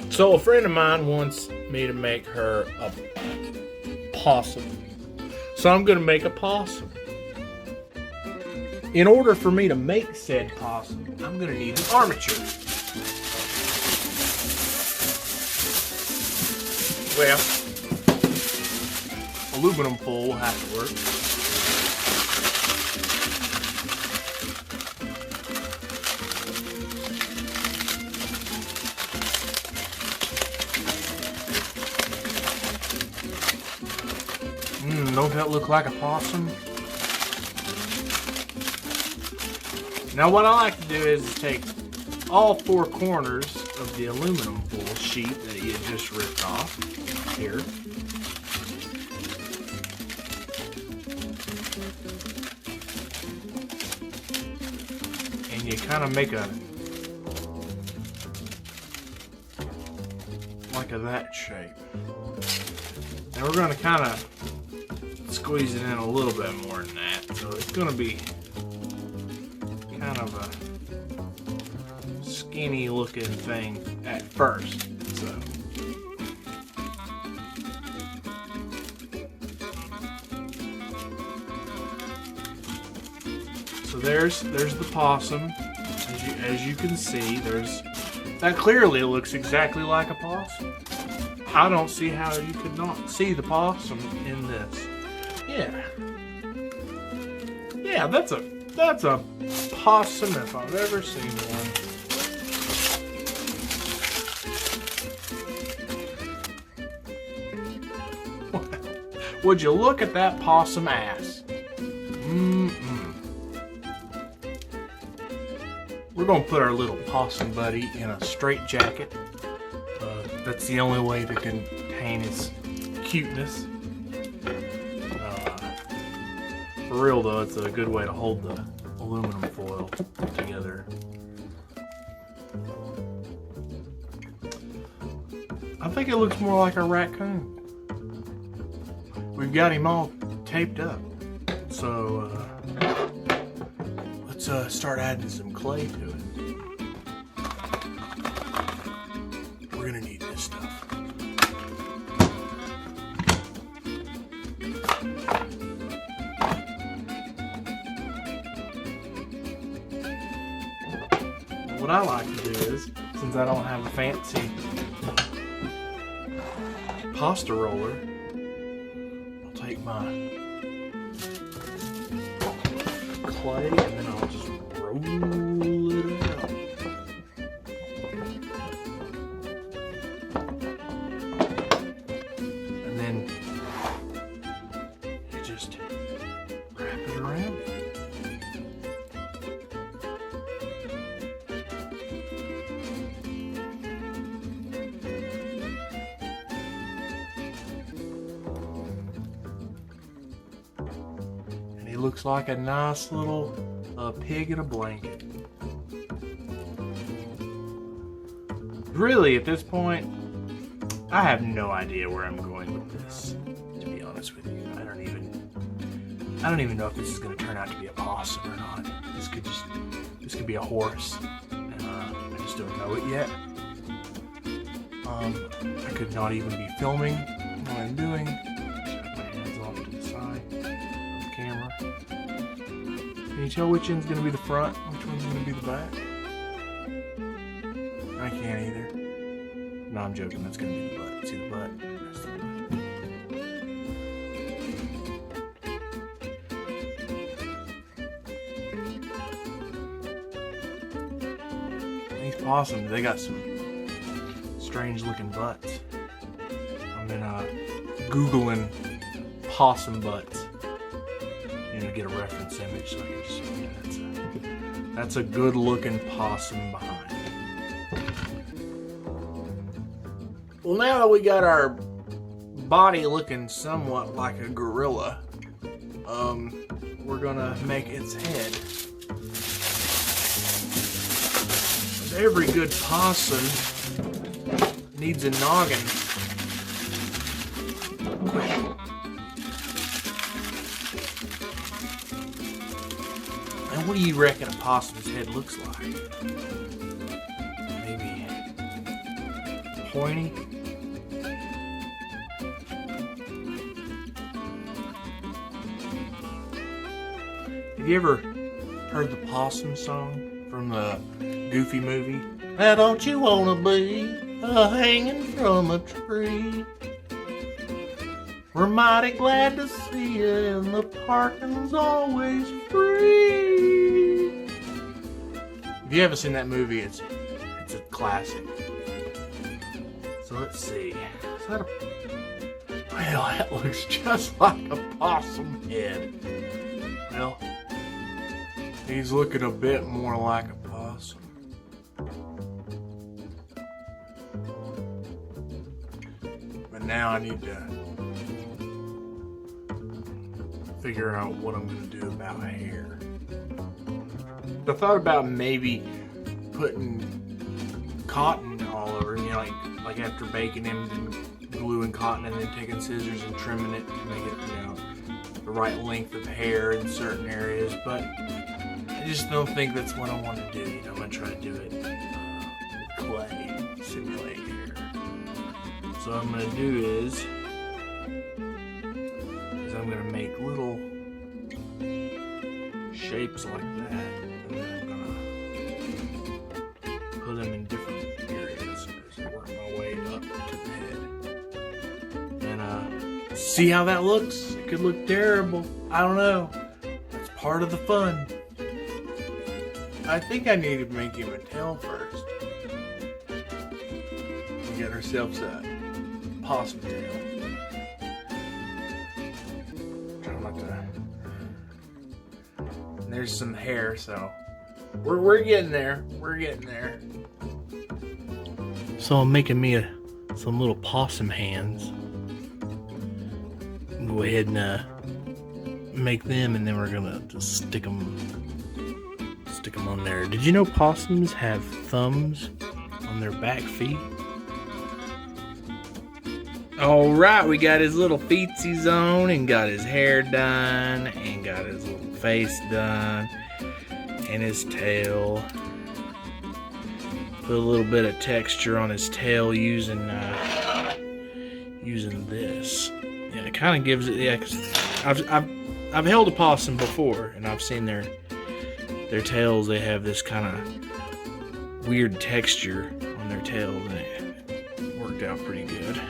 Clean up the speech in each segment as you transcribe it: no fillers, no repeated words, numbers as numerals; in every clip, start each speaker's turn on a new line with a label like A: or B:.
A: So a friend of mine wants me to make her a possum. So I'm going to make a possum. In order for me to make said possum, I'm going to need an armature. Well, aluminum foil will have to work. Don't that look like a possum? Now what I like to do is take all four corners of the aluminum foil sheet that he had just ripped off here. And you kind of make like that shape. And we're going to kind of squeeze it in a little bit more than that. So it's going to be kind of a skinny looking thing at first. So there's the possum. As you can see, that clearly looks exactly like a possum. I don't see how you could not see the possum in this. Yeah, that's a possum if I've ever seen one. Would you look at that possum ass? We're gonna put our little possum buddy in a straitjacket. That's the only way to contain his cuteness. For real though, it's a good way to hold the aluminum foil together. I think it looks more like a raccoon. We've got him all taped up. So let's start adding some clay to it. We're gonna need this stuff. What I like to do is, since I don't have a fancy pasta roller, I'll take my clay and then I'll just roll it out. And then you just wrap it around it. Looks like a nice little pig in a blanket. Really, at this point, I have no idea where I'm going with this, to be honest with you. I don't even know if this is going to turn out to be a possum or not. This could be a horse, and I just don't know it yet. I could not even be filming what I'm doing. Just put my hands off to the side of the camera. Can you tell which end's going to be the front, which one's going to be the back? I can't either. No, I'm joking. That's going to be the butt. See the butt? That's the butt. These possums, they got some strange looking butts. I've been Googling possum butts. To get a reference image so I can show you. That's a good looking possum behind. Well, now that we got our body looking somewhat like a gorilla, we're gonna make its head. Every good possum needs a noggin. And what do you reckon a possum's head looks like? Maybe pointy. Have you ever heard the Possum song from the Goofy movie? Now don't you wanna be hanging from a tree? We're mighty glad to see you, and the parking's always free. If you haven't seen that movie, it's a classic. So let's see. Is that well, that looks just like a possum head. Well, he's looking a bit more like a possum. But now I need to figure out what I'm going to do about hair. I thought about maybe putting cotton all over, like after baking him, and gluing cotton and then taking scissors and trimming it to make it, the right length of hair in certain areas. But I just don't think that's what I want to do. I'm going to try to do it with clay, simulate hair. So what I'm going to do is I'm going to make little shapes like that, and then I'm going to put them in different areas as I work my way up to the head. And see how that looks? It could look terrible. I don't know. That's part of the fun. I think I need to make him a tail first. We get ourselves a possum tail. And there's some hair, so we're getting there. We're getting there. So I'm making me some little possum hands. Go ahead and make them, and then we're gonna just stick them on there. Did you know possums have thumbs on their back feet? All right, we got his little feetsies on, and got his hair done, and got his little face done, and his tail. Put a little bit of texture on his tail using this. Yeah, it kind of gives it. Yeah, 'cause I've held a possum before, and I've seen their tails. They have this kind of weird texture on their tails, and it worked out pretty good.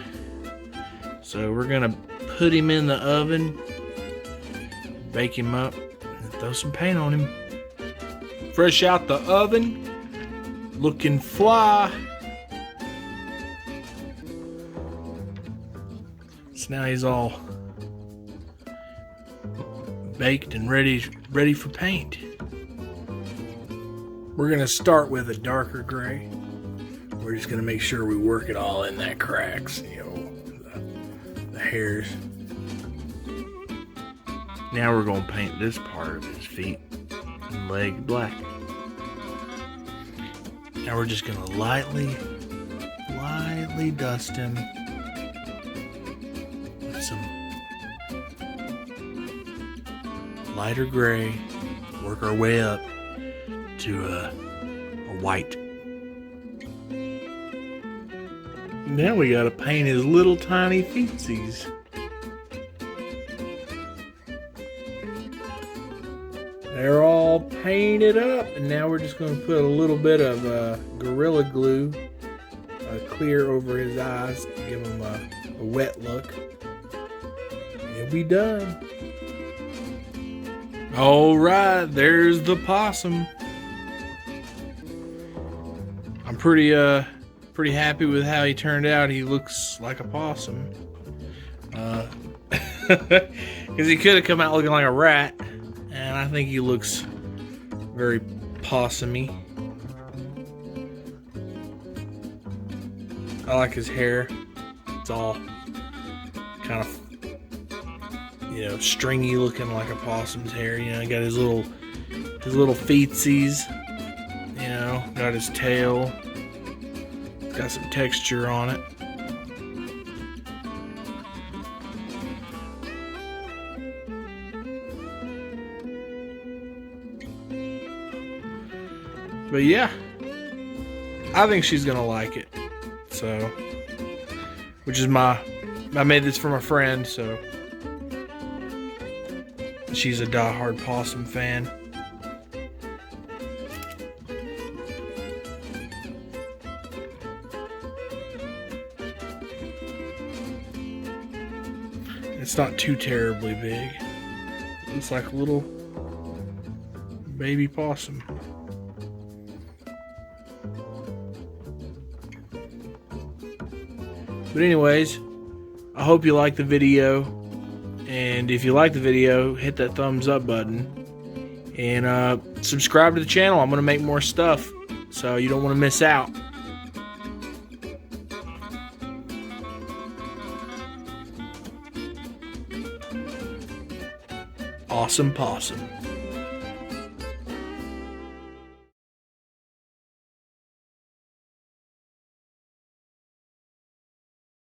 A: So we're gonna put him in the oven, bake him up, and throw some paint on him. Fresh out the oven, looking fly. So now he's all baked and ready for paint. We're gonna start with a darker gray. We're just gonna make sure we work it all in that cracks, the hairs. Now we're gonna paint this part of his feet and leg black. Now we're just gonna lightly dust him with some lighter gray. Work our way up to a white. Now we gotta paint his little tiny feetsies. They're all painted up, and now we're just going to put a little bit of Gorilla Glue clear over his eyes to give him a wet look. And he'll be done. Alright, there's the possum. I'm pretty happy with how he turned out. He looks like a possum. Because he could have come out looking like a rat. And I think he looks very possumy. I like his hair. It's all kind of, stringy looking like a possum's hair. He got his little feetsies. Got his tail. Got some texture on it. But yeah, I think she's gonna like it. So which is I made this for my friend, so she's a diehard Possum fan. It's not too terribly big. Looks like a little baby possum. But anyways, I hope you liked the video. And if you like the video, hit that thumbs up button. And subscribe to the channel. I'm going to make more stuff, so you don't want to miss out. Awesome Possum.